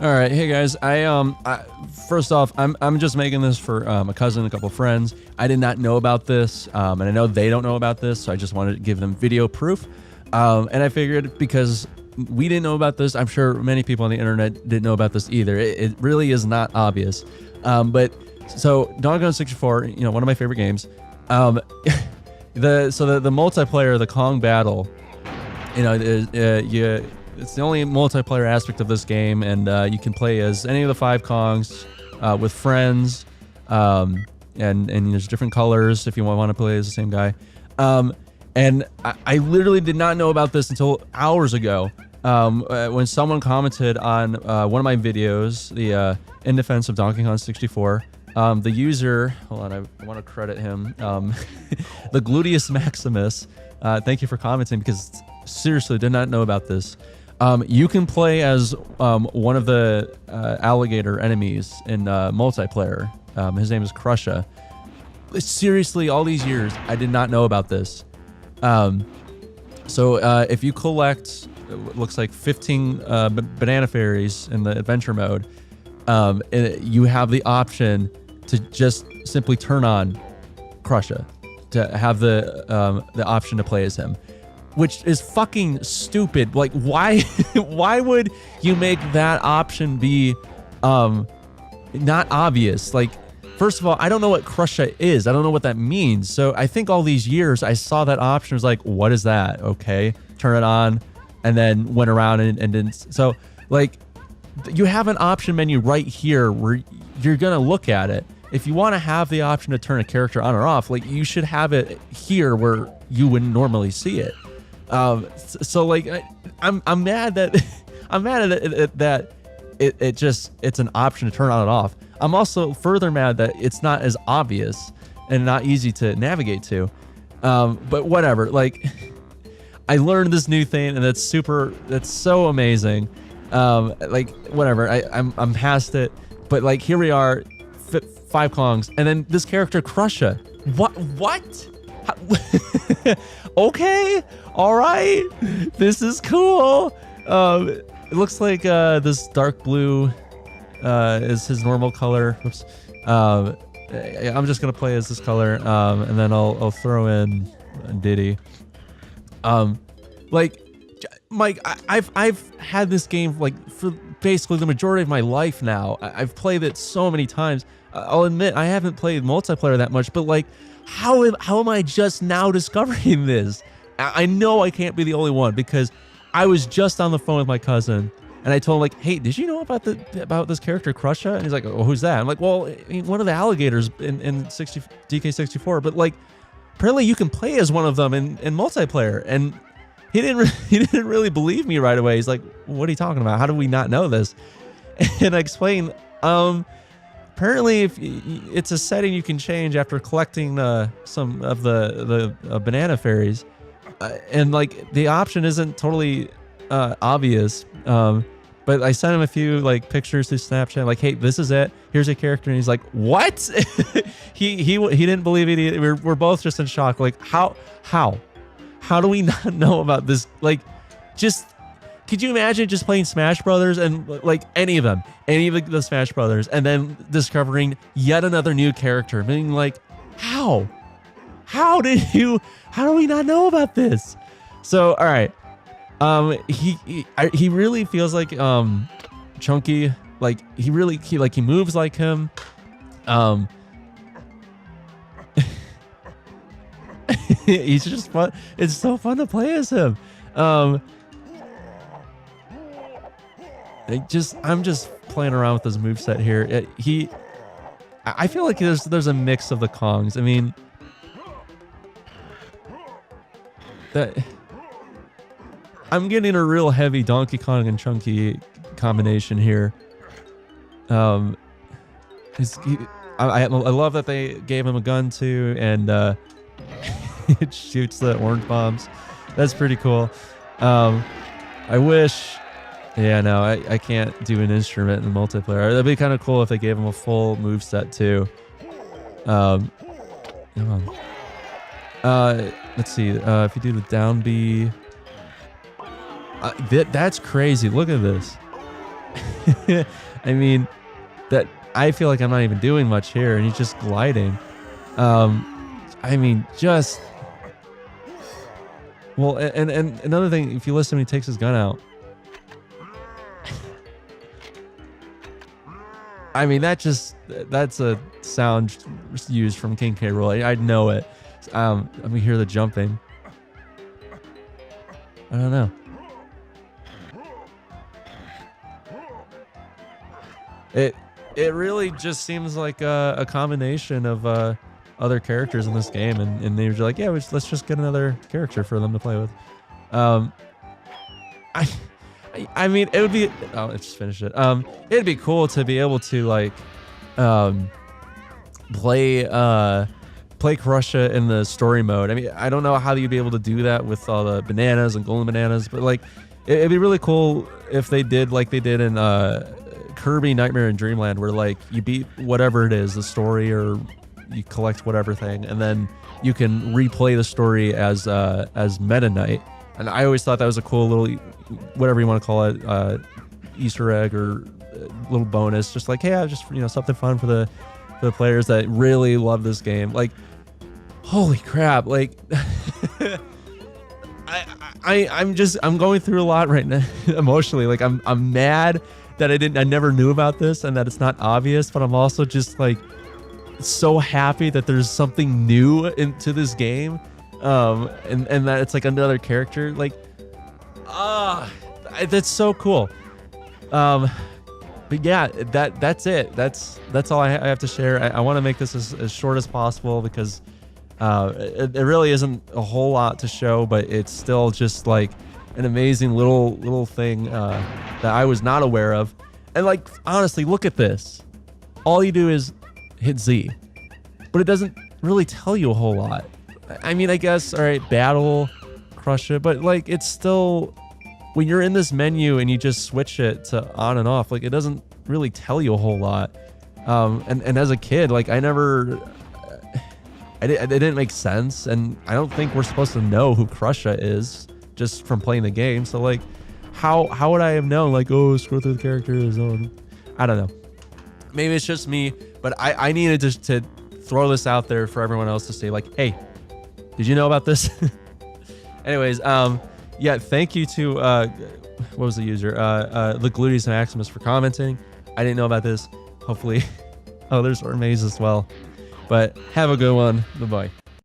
All right, hey guys. First off, I'm just making this for a cousin, a couple friends. I did not know about this, and I know they don't know about this, so I just wanted to give them video proof. And I figured because we didn't know about this, I'm sure many people on the internet didn't know about this either. It really is not obvious. But so Donkey Kong 64, you know, one of my favorite games. The multiplayer, the Kong battle, you know, it's the only multiplayer aspect of this game, and you can play as any of the 5 Kongs with friends, and there's different colors if you want to play as the same guy. And I literally did not know about this until hours ago, when someone commented on one of my videos, the in defense of Donkey Kong 64. The user, hold on, I want to credit him, the Gluteus Maximus. Thank you for commenting, because seriously did not know about this. You can play as one of the alligator enemies in multiplayer. His name is Krusha. Seriously, all these years, I did not know about this. So if you collect, it looks like 15 banana fairies in the adventure mode, you have the option to just simply turn on Krusha, to have the option to play as him. Which is fucking stupid. Like, why why would you make that option be not obvious? Like, first of all, I don't know what Krusha is. I don't know what that means. So I think all these years I saw that option, was like, what is that? Okay, turn it on, and then went around and didn't. So like, you have an option menu right here where you're gonna look at it. If you want to have the option to turn a character on or off, like, you should have it here where you wouldn't normally see it. So like, I'm mad that I'm mad at that it's an option to turn on and off. I'm also further mad that it's not as obvious and not easy to navigate to. But whatever, like, I learned this new thing, and that's so amazing. Like, whatever, I'm past it, but like, here we are, 5 Kongs, and then this character Krusha. What? Okay, all right, this is cool. It looks like this dark blue is his normal color. Oops. I'm just gonna play as this color, and then I'll throw in Diddy. Like, Mike, I've had this game like for basically the majority of my life now. I've played it so many times. I'll admit I haven't played multiplayer that much, but like, how am I just now discovering this? I know I can't be the only one, because I was just on the phone with my cousin, and I told him, like, hey, did you know about this character Krusha? And he's like, oh, who's that? I'm like, well, one of the alligators in DK64, but like, apparently you can play as one of them in multiplayer. And he didn't really believe me right away. He's like, what are you talking about? How do we not know this? And I explained, apparently if it's a setting you can change after collecting some of the banana fairies, and like, the option isn't totally obvious, but I sent him a few like pictures through Snapchat, like, hey, this is it, here's a character, and he's like, what? he didn't believe it either. We're both just in shock, like, how do we not know about this? Like, just, could you imagine just playing Smash Brothers, and like any of the Smash Brothers, and then discovering yet another new character, being like, how do we not know about this? So, all right, he really feels like Chunky, like, he moves like him. He's just fun. It's so fun to play as him. I'm just playing around with his moveset here. I feel like there's a mix of the Kongs. I mean, I'm getting a real heavy Donkey Kong and Chunky combination here. I love that they gave him a gun too, and it shoots the orange bombs. That's pretty cool. I wish, yeah, no, I can't do an instrument in multiplayer. That'd be kind of cool if they gave him a full moveset too. Come on. Let's see. If you do the down B, that's crazy. Look at this. I mean, that I feel like I'm not even doing much here, and he's just gliding. I mean, just well, and another thing, if you listen when he takes his gun out, I mean, that's a sound used from King K. Rool. I know it. Let me hear the jumping. I don't know. It really just seems like a combination of other characters in this game, and they were like, yeah, let's just get another character for them to play with. I mean, it would be. Oh, let's just finish it. It'd be cool to be able to like play Krusha in the story mode. I mean, I don't know how you'd be able to do that with all the bananas and golden bananas, but like it'd be really cool if they did like they did in Kirby Nightmare in Dreamland, where like you beat whatever it is, the story, or you collect whatever thing, and then you can replay the story as Meta Knight. And I always thought that was a cool little, whatever you want to call it, Easter egg or little bonus. Just like, hey, just something fun for the players that really love this game. Like, holy crap! Like, I'm going through a lot right now emotionally. Like, I'm mad that I never knew about this and that it's not obvious, but I'm also just like so happy that there's something new into this game. And that it's like another character, like, that's so cool. But yeah, that's it. That's all I have to share. I want to make this as short as possible because it really isn't a whole lot to show, but it's still just like an amazing little thing that I was not aware of. And like, honestly, look at this. All you do is hit Z, but it doesn't really tell you a whole lot. I mean, I guess, all right, battle, crush it, but like, it's still, when you're in this menu and you just switch it to on and off, like, it doesn't really tell you a whole lot. And as a kid, like, it didn't make sense, and I don't think we're supposed to know who Krusha is just from playing the game. So like, how would I have known? Like, oh, scroll through the characters. Oh, I don't know. Maybe it's just me, but I needed to throw this out there for everyone else to say, like, hey, did you know about this? Anyways, yeah, thank you to what was the user? The Gluteus Maximus for commenting. I didn't know about this. Hopefully, oh, there's Ormaze as well. But have a good one. Bye-bye.